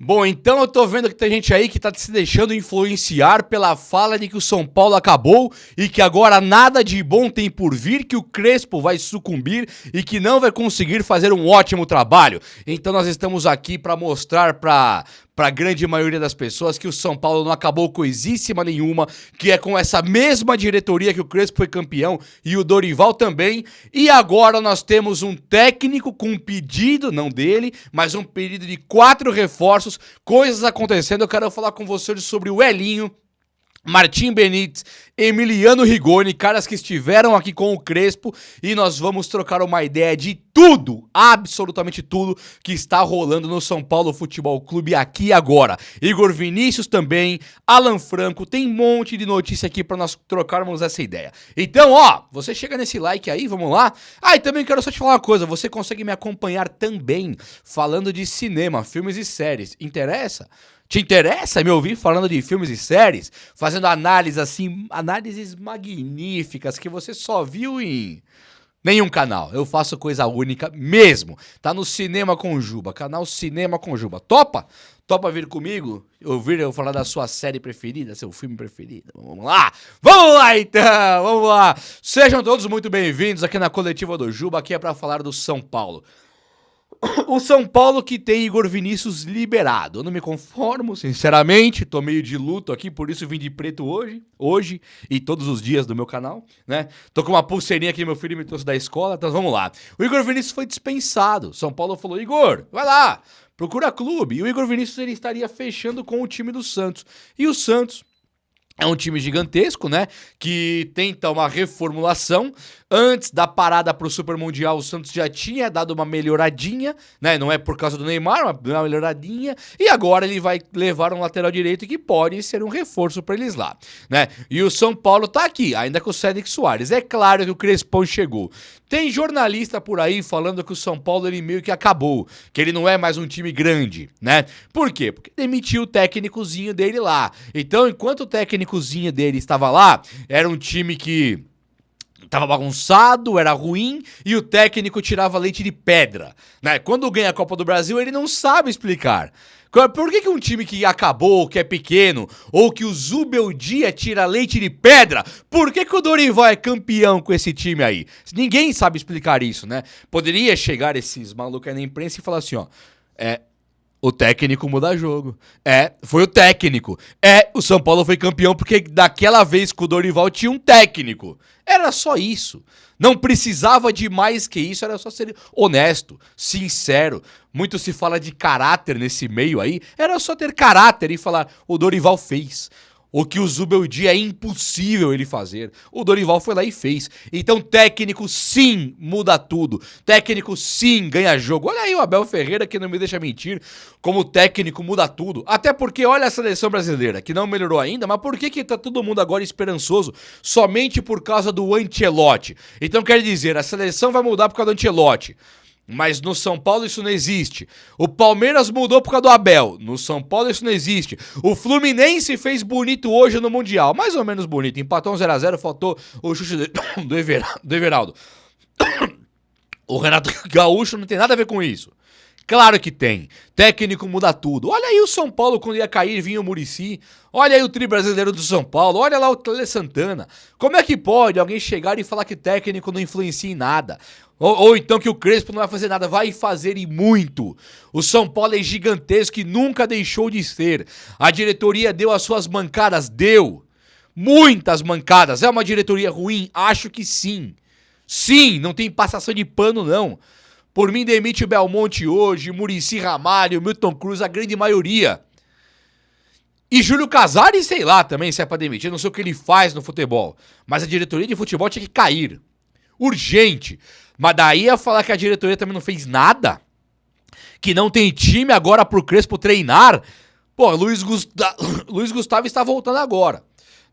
Bom, então eu tô vendo que tem gente aí que tá se deixando influenciar pela fala de que o São Paulo acabou e que agora nada de bom tem por vir, que o Crespo vai sucumbir e que não vai conseguir fazer um ótimo trabalho. Então nós estamos aqui para mostrar pra grande maioria das pessoas que o São Paulo não acabou coisíssima nenhuma, que é com essa mesma diretoria que o Crespo foi campeão e o Dorival também. E agora nós temos um técnico com um pedido, não dele, mas um pedido de 4 reforços, coisas acontecendo. Eu quero falar com vocês sobre o Elinho, Martim Benítez, Emiliano Rigoni, caras que estiveram aqui com o Crespo, e nós vamos trocar uma ideia de tudo, absolutamente tudo que está rolando no São Paulo Futebol Clube aqui e agora. Igor Vinícius também, Alan Franco, tem um monte de notícia aqui para nós trocarmos essa ideia. Então, ó, você chega nesse like aí, vamos lá. Ah, e também quero só te falar uma coisa, você consegue me acompanhar também falando de cinema, filmes e séries. Interessa? Te interessa me ouvir falando de filmes e séries? Fazendo análises assim, análises magníficas que você só viu em nenhum canal. Eu faço coisa única mesmo. Tá no Cinema com Juba, canal Cinema com Juba. Topa? Topa vir comigo? Ouvir eu falar da sua série preferida, seu filme preferido? Vamos lá! Vamos lá então! Vamos lá! Sejam todos muito bem-vindos aqui na Coletiva do Juba, aqui é pra falar do São Paulo. O São Paulo que tem Igor Vinícius liberado. Eu não me conformo, sinceramente. Tô meio de luto aqui, por isso vim de preto hoje e todos os dias do meu canal, né? Tô com uma pulseirinha que meu filho me trouxe da escola, então vamos lá. O Igor Vinícius foi dispensado. São Paulo falou, Igor, vai lá, procura clube. E o Igor Vinícius ele estaria fechando com o time do Santos. E o Santos é um time gigantesco, né? Que tenta uma reformulação. Antes da parada pro Super Mundial, o Santos já tinha dado uma melhoradinha, né? Não é por causa do Neymar, uma melhoradinha. E agora ele vai levar um lateral direito que pode ser um reforço pra eles lá, né? E o São Paulo tá aqui, ainda com o Cédric Soares. É claro que o Crespão chegou. Tem jornalista por aí falando que o São Paulo ele meio que acabou, que ele não é mais um time grande, né? Por quê? Porque demitiu o técnicozinho dele lá. Então, enquanto o técnicozinho dele estava lá, era um time que tava bagunçado, era ruim, e o técnico tirava leite de pedra, né? Quando ganha a Copa do Brasil, ele não sabe explicar. Por que um time que acabou, que é pequeno, ou que o Zubeldia tira leite de pedra, por que o Dorival é campeão com esse time aí? Ninguém sabe explicar isso, né? Poderia chegar esses malucos aí na imprensa e falar assim, ó, o técnico muda jogo. Foi o técnico. O São Paulo foi campeão porque daquela vez que o Dorival tinha um técnico. Era só isso. Não precisava de mais que isso, era só ser honesto, sincero. Muito se fala de caráter nesse meio aí. Era só ter caráter e falar, o Dorival fez. O que o Zubeldia é impossível ele fazer. O Dorival foi lá e fez. Então técnico sim muda tudo. Técnico sim ganha jogo. Olha aí o Abel Ferreira que não me deixa mentir. Como técnico muda tudo. Até porque olha a seleção brasileira que não melhorou ainda. Mas por que tá todo mundo agora esperançoso? Somente por causa do Ancelotti. Então quer dizer, a seleção vai mudar por causa do Ancelotti. Mas no São Paulo isso não existe. O Palmeiras mudou por causa do Abel. No São Paulo isso não existe. O Fluminense fez bonito hoje no Mundial. Mais ou menos bonito. Empatou um 0x0, faltou o chute do Everaldo. O Renato Gaúcho não tem nada a ver com isso. Claro que tem. Técnico muda tudo. Olha aí o São Paulo quando ia cair, vinha o Muricy. Olha aí o tri brasileiro do São Paulo. Olha lá o Tele Santana. Como é que pode alguém chegar e falar que técnico não influencia em nada? Ou então que o Crespo não vai fazer nada. Vai fazer e muito. O São Paulo é gigantesco e nunca deixou de ser. A diretoria deu as suas mancadas? Deu. Muitas mancadas. É uma diretoria ruim? Acho que sim. Sim, não tem passação de pano não. Por mim demite o Belmonte hoje, Muricy Ramalho, Milton Cruz, a grande maioria. E Júlio Casares, sei lá também se é pra demitir, não sei o que ele faz no futebol. Mas a diretoria de futebol tinha que cair. Urgente. Mas daí ia falar que a diretoria também não fez nada? Que não tem time agora pro Crespo treinar? Pô, Luiz Gustavo está voltando agora,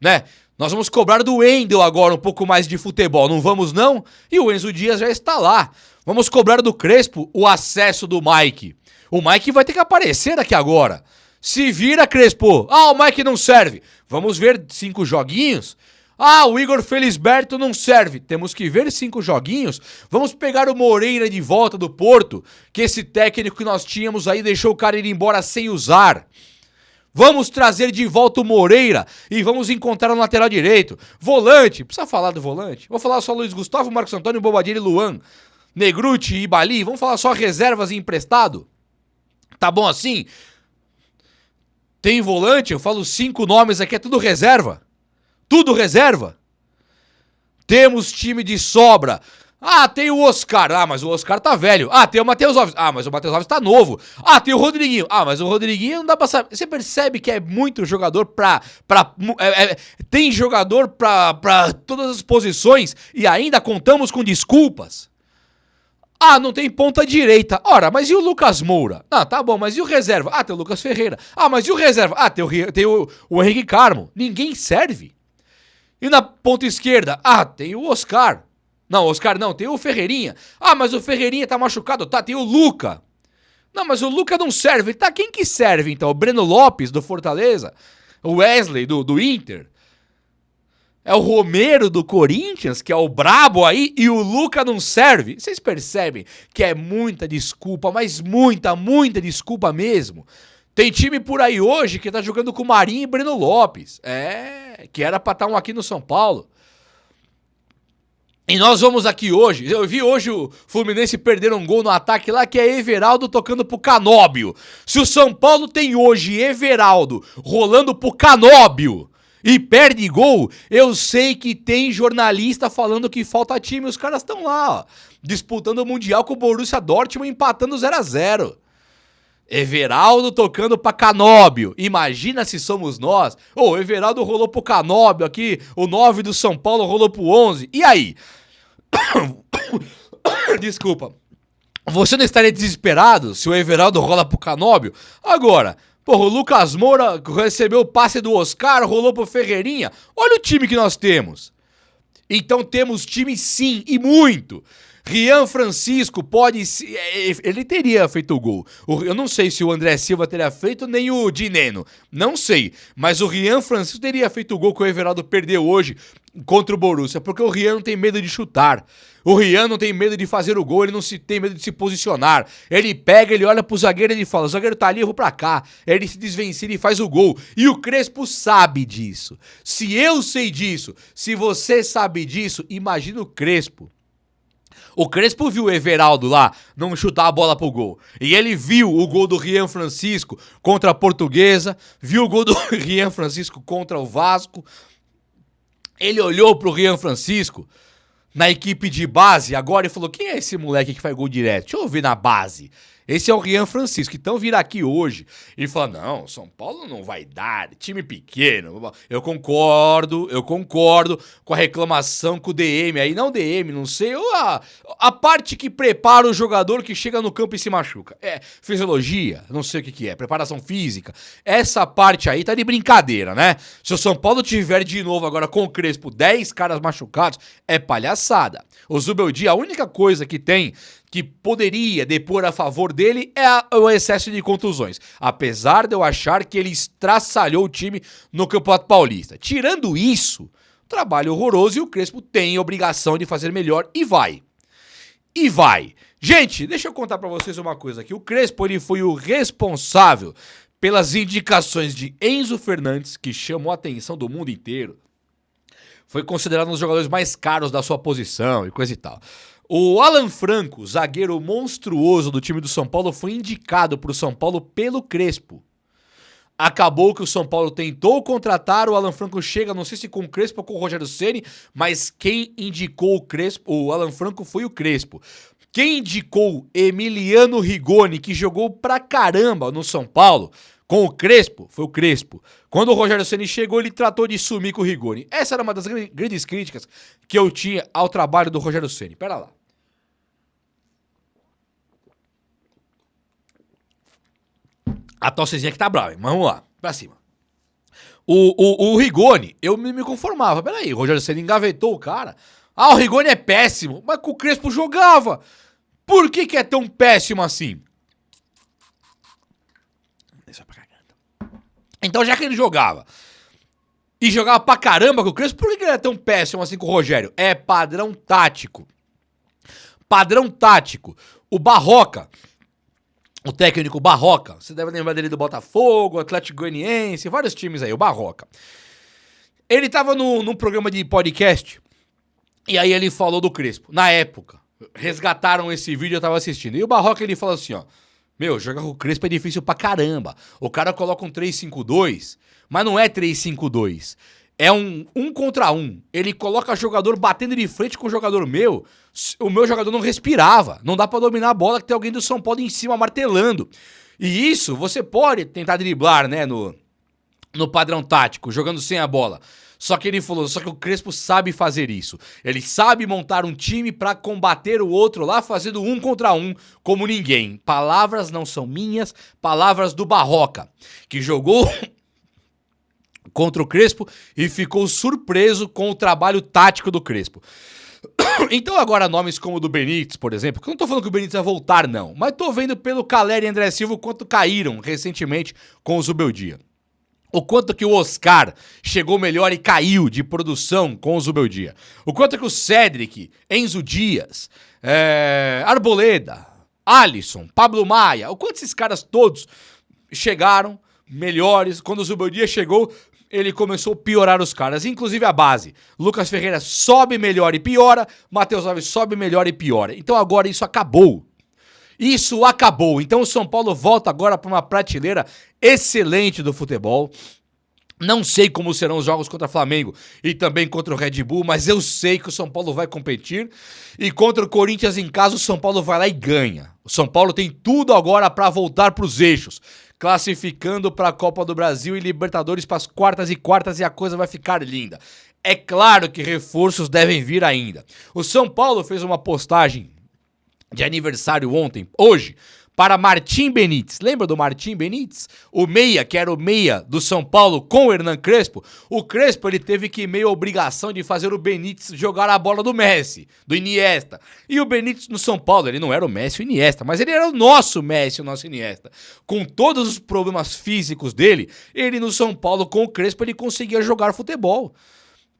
né? Nós vamos cobrar do Wendel agora um pouco mais de futebol, não vamos não? E o Enzo Dias já está lá. Vamos cobrar do Crespo o acesso do Mike. O Mike vai ter que aparecer daqui agora. Se vira, Crespo. Ah, o Mike não serve. Vamos ver 5 joguinhos? Ah, o Igor Felisberto não serve. Temos que ver 5 joguinhos. Vamos pegar o Moreira de volta do Porto, que esse técnico que nós tínhamos aí deixou o cara ir embora sem usar. Vamos trazer de volta o Moreira e vamos encontrar um lateral direito. Volante, precisa falar do volante? Vou falar só Luiz Gustavo, Marcos Antônio, Bobadilha e Luan. Negruti e Bali, vamos falar só reservas e emprestado? Tá bom assim? Tem volante, eu falo 5 nomes aqui, é tudo reserva. Tudo reserva. Temos time de sobra. Ah, tem o Oscar. Ah, mas o Oscar tá velho. Ah, tem o Matheus Alves. Ah, mas o Matheus Alves tá novo. Ah, tem o Rodriguinho. Ah, mas o Rodriguinho não dá pra saber. Você percebe que é muito jogador tem jogador pra todas as posições e ainda contamos com desculpas. Ah, não tem ponta direita. Ora, mas e o Lucas Moura? Ah, tá bom, mas e o reserva? Ah, tem o Lucas Ferreira. Ah, mas e o reserva? Ah, tem o Henrique Carmo. Ninguém serve. E na ponta esquerda? Ah, tem o Oscar. Não, Oscar não, tem o Ferreirinha. Ah, mas o Ferreirinha tá machucado. Tá, tem o Luca. Não, mas o Luca não serve. Tá, quem que serve então? O Breno Lopes, do Fortaleza? O Wesley, do Inter? É o Romero, do Corinthians, que é o brabo aí, e o Luca não serve? Vocês percebem que é muita desculpa, mas muita desculpa mesmo. Tem time por aí hoje que tá jogando com Marinho e Breno Lopes. Que era pra estar um aqui no São Paulo. E nós vamos aqui hoje, eu vi hoje o Fluminense perder um gol no ataque lá, que é Everaldo tocando pro Canóbio. Se o São Paulo tem hoje Everaldo rolando pro Canóbio e perde gol, eu sei que tem jornalista falando que falta time. Os caras estão lá, ó, disputando o Mundial com o Borussia Dortmund, empatando 0-0. Everaldo tocando pra Canóbio. Imagina se somos nós. O Everaldo rolou pro Canóbio aqui. O 9 do São Paulo rolou pro 11. E aí? Desculpa. Você não estaria desesperado se o Everaldo rola pro Canóbio? Agora, porra, o Lucas Moura recebeu o passe do Oscar, rolou pro Ferreirinha. Olha o time que nós temos. Então temos time sim, e muito. Rian Francisco pode... Ele teria feito o gol. Eu não sei se o André Silva teria feito, nem o Dineno. Não sei. Mas o Rian Francisco teria feito o gol que o Everaldo perdeu hoje contra o Borussia. Porque o Rian não tem medo de chutar. O Rian não tem medo de fazer o gol. Ele não tem medo de se posicionar. Ele pega, ele olha pro zagueiro e ele fala: o zagueiro tá ali, eu vou pra cá. Ele se desvencilha e faz o gol. E o Crespo sabe disso. Se eu sei disso, se você sabe disso, imagina o Crespo. O Crespo viu o Everaldo lá não chutar a bola pro gol. E ele viu o gol do Rian Francisco contra a Portuguesa, viu o gol do Rian Francisco contra o Vasco. Ele olhou pro Rian Francisco na equipe de base agora e falou: quem é esse moleque que faz gol direto? Deixa eu ver na base. Esse é o Rian Francisco. Então vira aqui hoje e fala: não, São Paulo não vai dar, time pequeno. Eu concordo com a reclamação com o DM aí. Não DM, não sei. A parte que prepara o jogador que chega no campo e se machuca. É fisiologia, não sei o que é, preparação física. Essa parte aí tá de brincadeira, né? Se o São Paulo tiver de novo agora com o Crespo 10 caras machucados, é palhaçada. O Zubeldia, a única coisa que tem que poderia depor a favor dele é o excesso de contusões. Apesar de eu achar que ele estraçalhou o time no Campeonato Paulista. Tirando isso, trabalho horroroso, e o Crespo tem obrigação de fazer melhor e vai. E vai. Gente, deixa eu contar pra vocês uma coisa aqui. O Crespo, ele foi o responsável pelas indicações de Enzo Fernandes, que chamou a atenção do mundo inteiro. Foi considerado um dos jogadores mais caros da sua posição e coisa e tal. O Alan Franco, zagueiro monstruoso do time do São Paulo, foi indicado para o São Paulo pelo Crespo. Acabou que o São Paulo tentou contratar, o Alan Franco chega, não sei se com o Crespo ou com o Rogério Ceni, mas quem indicou o Crespo, o Alan Franco, foi o Crespo. Quem indicou Emiliano Rigoni, que jogou pra caramba no São Paulo, com o Crespo, foi o Crespo. Quando o Rogério Ceni chegou, ele tratou de sumir com o Rigoni. Essa era uma das grandes críticas que eu tinha ao trabalho do Rogério Ceni. Pera lá. A tossezinha que tá brava, mas vamos lá, pra cima. O Rigoni, eu me conformava. Peraí, o Rogério Ceni engavetou o cara. Ah, o Rigoni é péssimo, mas com o Crespo jogava. Por que é tão péssimo assim? Então, já que ele jogava, e jogava pra caramba com o Crespo. Por que ele era tão péssimo assim com o Rogério? É padrão tático. Padrão tático. O Barroca, o técnico Barroca, você deve lembrar dele do Botafogo, Atlético Goianiense, vários times aí, o Barroca. Ele tava num programa de podcast e aí ele falou do Crespo. Na época, resgataram esse vídeo, eu tava assistindo. E o Barroca, ele falou assim, ó, meu, jogar com o Crespo é difícil pra caramba. O cara coloca um 3-5-2, mas não é 3-5-2. É um contra um. Ele coloca jogador batendo de frente com o jogador meu. O meu jogador não respirava. Não dá pra dominar a bola que tem alguém do São Paulo em cima martelando. E isso você pode tentar driblar, né, no padrão tático, jogando sem a bola. Só que ele falou, só que o Crespo sabe fazer isso. Ele sabe montar um time pra combater o outro lá, fazendo 1 contra 1 como ninguém. Palavras não são minhas, palavras do Barroca, que jogou contra o Crespo e ficou surpreso com o trabalho tático do Crespo. Então agora nomes como o do Benítez, por exemplo, que eu não tô falando que o Benítez vai voltar não, mas tô vendo pelo Caleri e André Silva o quanto caíram recentemente com o Zubeldia. O quanto que o Oscar chegou melhor e caiu de produção com o Zubeldia. O quanto que o Cedric, Enzo Dias, Arboleda, Alisson, Pablo Maia, o quanto esses caras todos chegaram melhores. Quando o Zubeldia chegou, ele começou a piorar os caras, inclusive a base. Lucas Ferreira sobe melhor e piora, Matheus Alves sobe melhor e piora. Então agora isso acabou. Isso acabou. Então o São Paulo volta agora para uma prateleira excelente do futebol. Não sei como serão os jogos contra o Flamengo e também contra o Red Bull, mas eu sei que o São Paulo vai competir. E contra o Corinthians em casa, o São Paulo vai lá e ganha. O São Paulo tem tudo agora para voltar para os eixos, classificando para a Copa do Brasil e Libertadores para as quartas e a coisa vai ficar linda. É claro que reforços devem vir ainda. O São Paulo fez uma postagem de aniversário hoje, para Martim Benítez. Lembra do Martim Benítez? O meia, que era o meia do São Paulo com o Hernan Crespo. O Crespo, ele teve que meio a obrigação de fazer o Benítez jogar a bola do Messi, do Iniesta. E o Benítez no São Paulo, ele não era o Messi e o Iniesta, mas ele era o nosso Messi e o nosso Iniesta. Com todos os problemas físicos dele, ele no São Paulo com o Crespo, ele conseguia jogar futebol.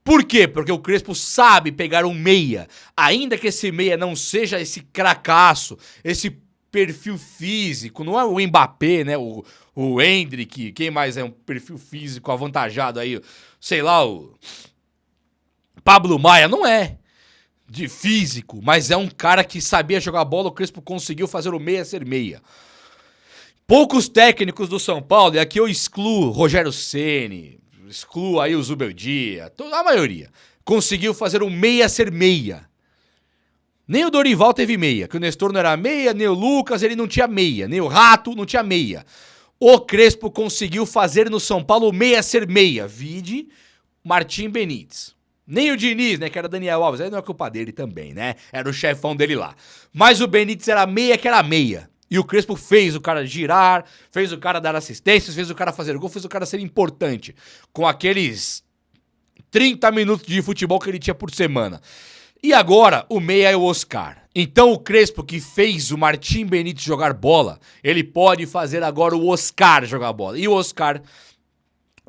Por quê? Porque o Crespo sabe pegar um meia, ainda que esse meia não seja esse cracaço, esse perfil físico, não é o Mbappé, né, o Endrick, quem mais é um perfil físico avantajado aí, sei lá, o Pablo Maia, não é de físico, mas é um cara que sabia jogar bola, o Crespo conseguiu fazer o meia ser meia. Poucos técnicos do São Paulo, e aqui eu excluo Rogério Ceni, excluo aí o Zubeldia, a maioria, conseguiu fazer o meia ser meia. Nem o Dorival teve meia, que o Nestor não era meia, nem o Lucas, ele não tinha meia, nem o Rato não tinha meia. O Crespo conseguiu fazer no São Paulo o meia ser meia, vide Martim Benítez. Nem o Diniz, né, que era Daniel Alves, aí não é culpa dele também, né, era o chefão dele lá. Mas o Benítez era meia que era meia. E o Crespo fez o cara girar, fez o cara dar assistências, fez o cara fazer gol, fez o cara ser importante. Com aqueles 30 minutos de futebol que ele tinha por semana. E agora, o meia é o Oscar. Então o Crespo, que fez o Martim Benítez jogar bola, ele pode fazer agora o Oscar jogar bola. E o Oscar,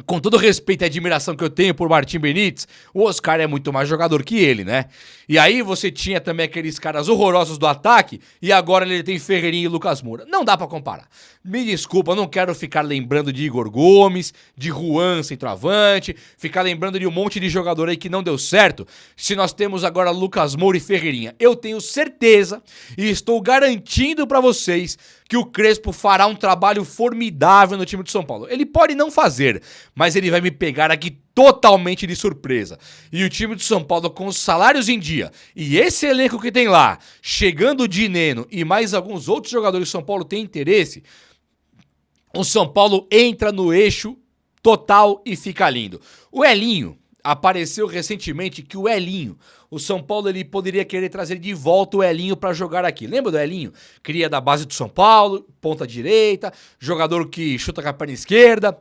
com todo o respeito e admiração que eu tenho por Martim Benítez, o Oscar é muito mais jogador que ele, né? E aí você tinha também aqueles caras horrorosos do ataque, e agora ele tem Ferreirinha e Lucas Moura. Não dá pra comparar. Me desculpa, eu não quero ficar lembrando de Igor Gomes, de Juan centroavante, ficar lembrando de um monte de jogador aí que não deu certo, se nós temos agora Lucas Moura e Ferreirinha. Eu tenho certeza e estou garantindo pra vocês que o Crespo fará um trabalho formidável no time do São Paulo. Ele pode não fazer, mas ele vai me pegar aqui totalmente de surpresa. E o time do São Paulo com os salários em dia e esse elenco que tem lá, chegando o Dineno e mais alguns outros jogadores do São Paulo têm interesse, o São Paulo entra no eixo total e fica lindo. O Elinho, apareceu recentemente que o Elinho, o São Paulo, ele poderia querer trazer de volta o Elinho para jogar aqui. Lembra do Elinho? Cria da base do São Paulo, ponta direita, jogador que chuta com a perna esquerda.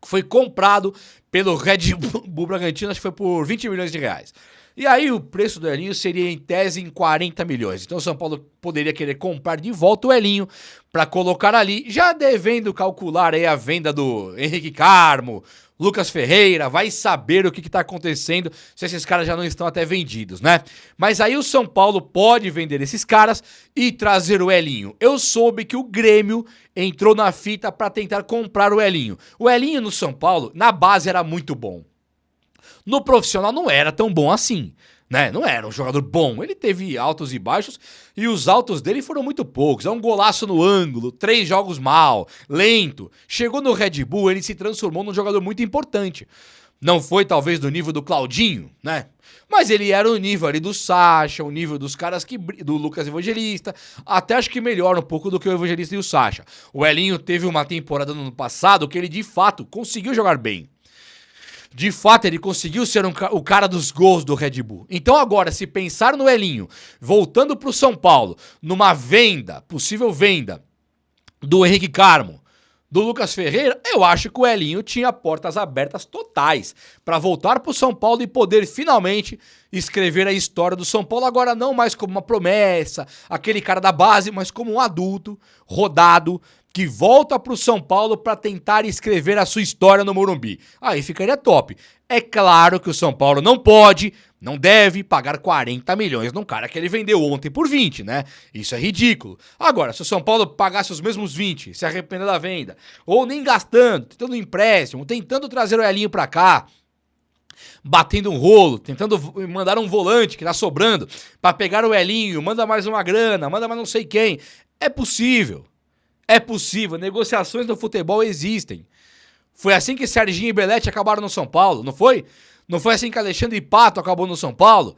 Foi comprado pelo Red Bull Bragantino, acho que foi por 20 milhões de reais. E aí o preço do Elinho seria em tese em 40 milhões. Então o São Paulo poderia querer comprar de volta o Elinho para colocar ali, já devendo calcular aí a venda do Henrique Carmo, Lucas Ferreira, vai saber o que tá acontecendo, se esses caras já não estão até vendidos, né? Mas aí o São Paulo pode vender esses caras e trazer o Elinho. Eu soube que o Grêmio entrou na fita para tentar comprar o Elinho. O Elinho no São Paulo, na base, era muito bom. No profissional não era tão bom assim, né? Não era um jogador bom. Ele teve altos e baixos e os altos dele foram muito poucos. É um golaço no ângulo, 3 jogos mal, lento. Chegou no Red Bull, ele se transformou num jogador muito importante. Não foi talvez do nível do Claudinho, né? Mas ele era o nível ali do Sacha, o nível dos caras do Lucas Evangelista, até acho que melhor um pouco do que o Evangelista e o Sacha. O Elinho teve uma temporada no ano passado que ele de fato conseguiu jogar bem. De fato, ele conseguiu ser o cara dos gols do Red Bull. Então agora, se pensar no Elinho, voltando pro São Paulo, numa venda, possível venda, do Henrique Carmo, do Lucas Ferreira, eu acho que o Elinho tinha portas abertas totais para voltar pro São Paulo e poder finalmente escrever a história do São Paulo, agora não mais como uma promessa, aquele cara da base, mas como um adulto, rodado, que volta pro São Paulo para tentar escrever a sua história no Morumbi. Aí ficaria top. É claro que o São Paulo não pode, não deve pagar 40 milhões num cara que ele vendeu ontem por 20, né? Isso é ridículo. Agora, se o São Paulo pagasse os mesmos 20, se arrepender da venda, ou nem gastando, tentando um empréstimo, tentando trazer o Elinho pra cá, batendo um rolo, tentando mandar um volante que tá sobrando pra pegar o Elinho, manda mais uma grana, manda mais não sei quem. É possível. É possível, negociações no futebol existem. Foi assim que Serginho e Belete acabaram no São Paulo, não foi? Não foi assim que Alexandre e Pato acabou no São Paulo?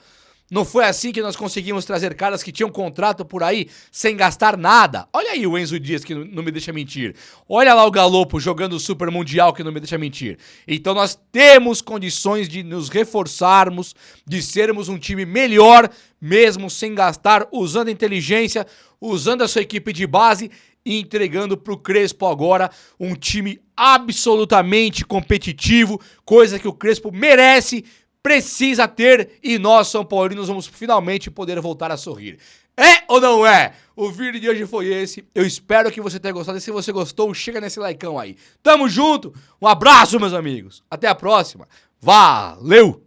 Não foi assim que nós conseguimos trazer caras que tinham contrato por aí sem gastar nada? Olha aí o Enzo Dias que não me deixa mentir. Olha lá o Galopo jogando o Super Mundial que não me deixa mentir. Então nós temos condições de nos reforçarmos, de sermos um time melhor, mesmo sem gastar, usando inteligência, usando a sua equipe de base e entregando pro Crespo agora um time absolutamente competitivo, coisa que o Crespo merece, precisa ter, e nós, São Paulinos, vamos finalmente poder voltar a sorrir. É ou não é? O vídeo de hoje foi esse, eu espero que você tenha gostado, e se você gostou, chega nesse likeão aí. Tamo junto, um abraço, meus amigos, até a próxima, valeu!